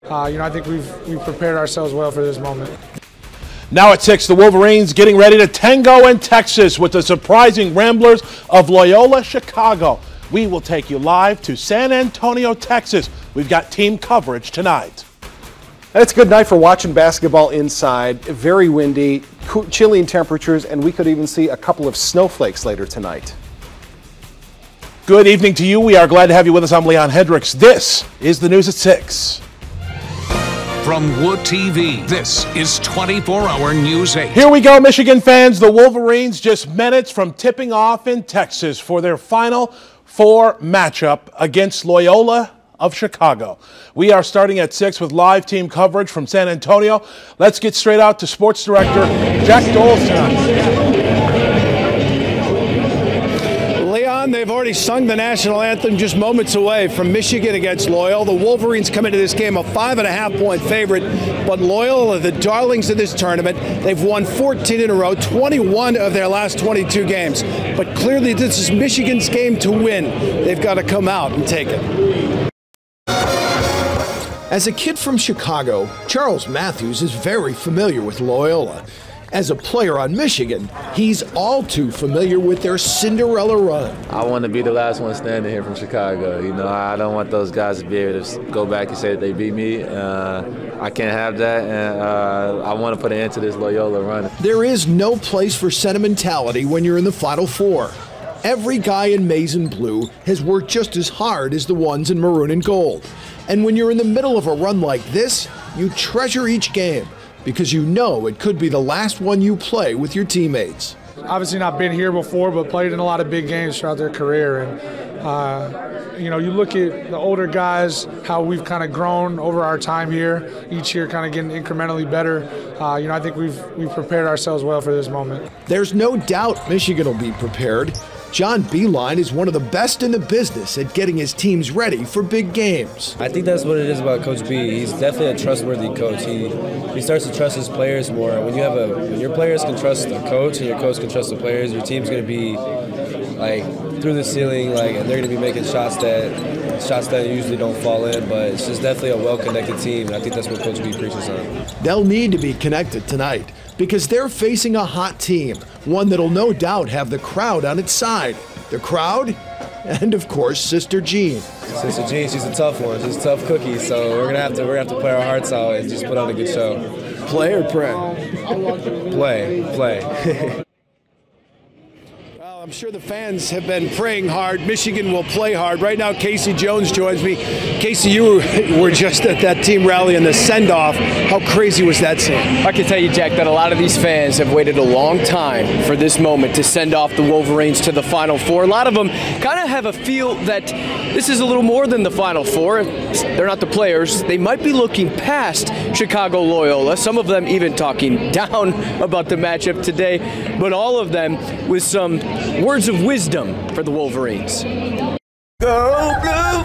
I think we've prepared ourselves well for this moment. Now at 6, the Wolverines getting ready to tango in Texas with the surprising Ramblers of Loyola Chicago. We will take you live to San Antonio, Texas. We've got team coverage tonight. And it's a good night for watching basketball inside. Very windy, chilly in temperatures, and we could even see a couple of snowflakes later tonight. Good evening to you. We are glad to have you with us. I'm Leon Hendricks. This is the news at 6. From Wood TV, this is 24-hour News 8. Here we go, Michigan fans. The Wolverines just minutes from tipping off in Texas for their Final Four matchup against Loyola of Chicago. We are starting at 6 with live team coverage from San Antonio. Let's get straight out to Sports Director Jack Dolson. They've already sung the national anthem just moments away from Michigan against Loyola. The Wolverines come into this game a 5.5-point favorite, but Loyola are the darlings of this tournament. They've won 14 in a row, 21 of their last 22 games. But clearly this is Michigan's game to win. They've got to come out and take it. As a kid from Chicago, Charles Matthews is very familiar with Loyola. As a player on Michigan, he's all too familiar with their Cinderella run. I want to be the last one standing here from Chicago. You know, I don't want those guys to be able to go back and say that they beat me. I can't have that, and I want to put an end to this Loyola run. There is no place for sentimentality when you're in the Final Four. Every guy in maize and blue has worked just as hard as the ones in maroon and gold. And when you're in the middle of a run like this, you treasure each game, because you know it could be the last one you play with your teammates. Obviously not been here before, but played in a lot of big games throughout their career. And, you look at the older guys, how we've kind of grown over our time here, each year kind of getting incrementally better. I think we've prepared ourselves well for this moment. There's no doubt Michigan will be prepared. John Beilein is one of the best in the business at getting his teams ready for big games. I think that's what it is about Coach B. He's definitely a trustworthy coach. He starts to trust his players more. When your players can trust the coach and your coach can trust the players, your team's going to be like through the ceiling, and they're going to be making shots that usually don't fall in. But it's just definitely a well-connected team, and I think that's what Coach B preaches on. They'll need to be connected tonight because they're facing a hot team, one that'll no doubt have the crowd on its side. The crowd, and of course, Sister Jean. Sister Jean, she's a tough one. She's a tough cookie, so we're gonna have to play our hearts out and just put on a good show. Play or pray? Play. I'm sure the fans have been praying hard. Michigan will play hard. Right now, Casey Jones joins me. Casey, you were just at that team rally and the send-off. How crazy was that scene? I can tell you, Jack, that a lot of these fans have waited a long time for this moment to send off the Wolverines to the Final Four. A lot of them kind of have a feel that this is a little more than the Final Four. They're not the players. They might be looking past Chicago Loyola, some of them even talking down about the matchup today, but all of them with some words of wisdom for the Wolverines. Go blue,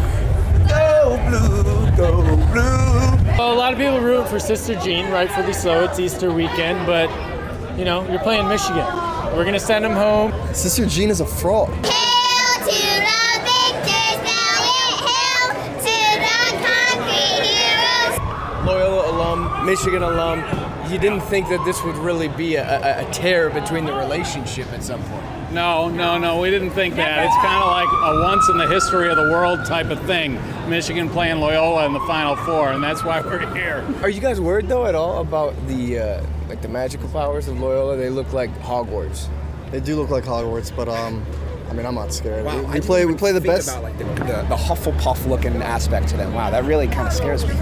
go blue, go blue. Well, a lot of people root for Sister Jean, rightfully so. It's Easter weekend, but you're playing Michigan. We're gonna send them home. Sister Jean is a fraud. Hail to the victors, valiant, hail to the concrete heroes. Loyola alum, Michigan alum. You didn't think that this would really be a tear between the relationship at some point? No, we didn't think that. It's kind of like a once in the history of the world type of thing. Michigan playing Loyola in the Final Four, and that's why we're here. Are you guys worried though at all about the magical powers of Loyola? They look like Hogwarts. They do look like Hogwarts, but I'm not scared. Wow, we play the best. About the Hufflepuff looking aspect to them. Wow, that really kind of scares me.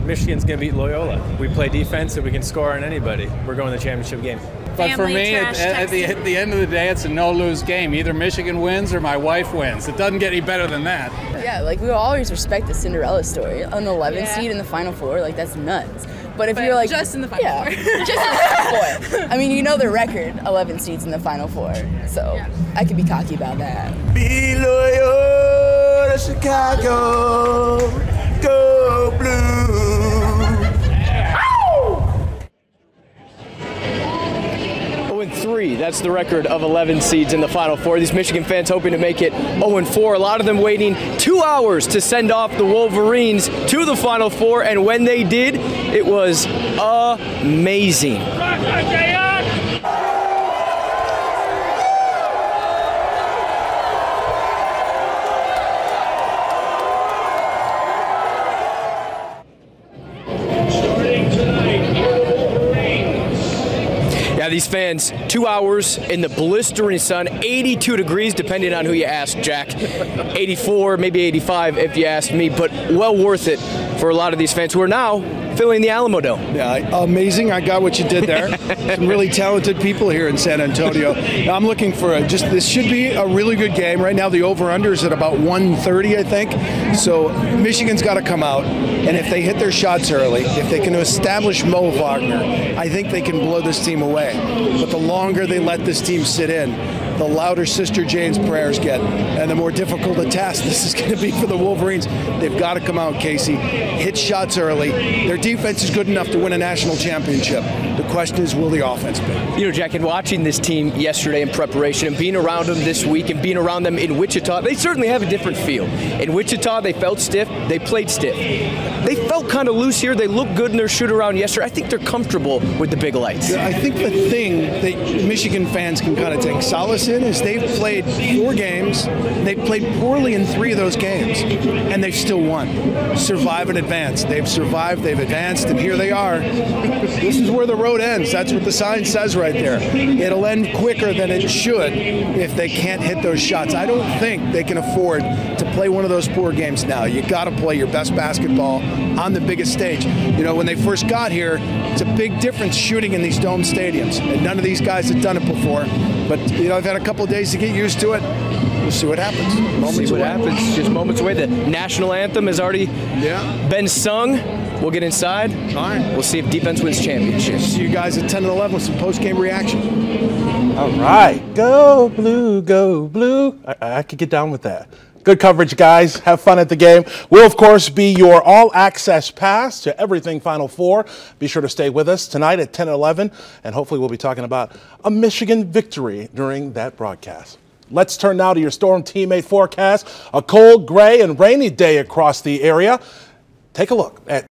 Michigan's gonna beat Loyola. We play defense and we can score on anybody. We're going to the championship game. But for me, at the end of the day, it's a no-lose game. Either Michigan wins or my wife wins. It doesn't get any better than that. Yeah, we will always respect the Cinderella story. An 11 seed in the Final Four, that's nuts. But if you're like just in the Final Four. Just in the Final Four. I mean, the record, 11 seeds in the Final Four. So I could be cocky about that. Be loyal to Chicago, go blue. 0-3 0-3. That's the record of 11 seeds in the Final Four. These Michigan fans hoping to make it 0-4. A lot of them waiting 2 hours to send off the Wolverines to the Final Four, and when they did, it was amazing. These fans, 2 hours in the blistering sun, 82 degrees depending on who you ask, Jack. 84, maybe 85 if you ask me, but well worth it for a lot of these fans who are now filling the Alamo Dome. Yeah, amazing. I got what you did there. Some really talented people here in San Antonio. Now, I'm looking for this should be a really good game. Right now the over-under is at about 130, I think. So Michigan's got to come out, and if they hit their shots early, if they can establish Mo Wagner, I think they can blow this team away. But the longer they let this team sit in, the louder Sister Jane's prayers get, and the more difficult a task this is going to be for the Wolverines. They've got to come out, Casey, hit shots early. Their defense is good enough to win a national championship. The question is, will the offense be? You know, Jack, in watching this team yesterday in preparation and being around them this week and being around them in Wichita, they certainly have a different feel. In Wichita, they felt stiff. They played stiff. They felt kind of loose here. They looked good in their shoot-around yesterday. I think they're comfortable with the big lights. I think the thing that Michigan fans can kind of take solace in is they've played 4 games. They've played poorly in 3 of those games, and they've still won. Survive and advance. They've survived, they've advanced, and here they are. This is where the road ends. That's what the sign says right there. It'll end quicker than it should if they can't hit those shots. I don't think they can afford to play one of those poor games now. You got to play your best basketball on the biggest stage. You know, when they first got here, it's a big difference shooting in these dome stadiums, and none of these guys had done it before. But, you know, I've had a couple of days to get used to it. We'll see what happens. Moments away. Happens. Just moments away. The national anthem has already been sung. We'll get inside. All right. We'll see if defense wins championship. See you guys at 10 and 11 with some post-game reaction. All right. Go blue, go blue. I could get down with that. Good coverage, guys. Have fun at the game. We'll, of course, be your all-access pass to everything Final Four. Be sure to stay with us tonight at 10 and 11, and hopefully we'll be talking about a Michigan victory during that broadcast. Let's turn now to your Storm teammate forecast. A cold, gray, and rainy day across the area. Take a look at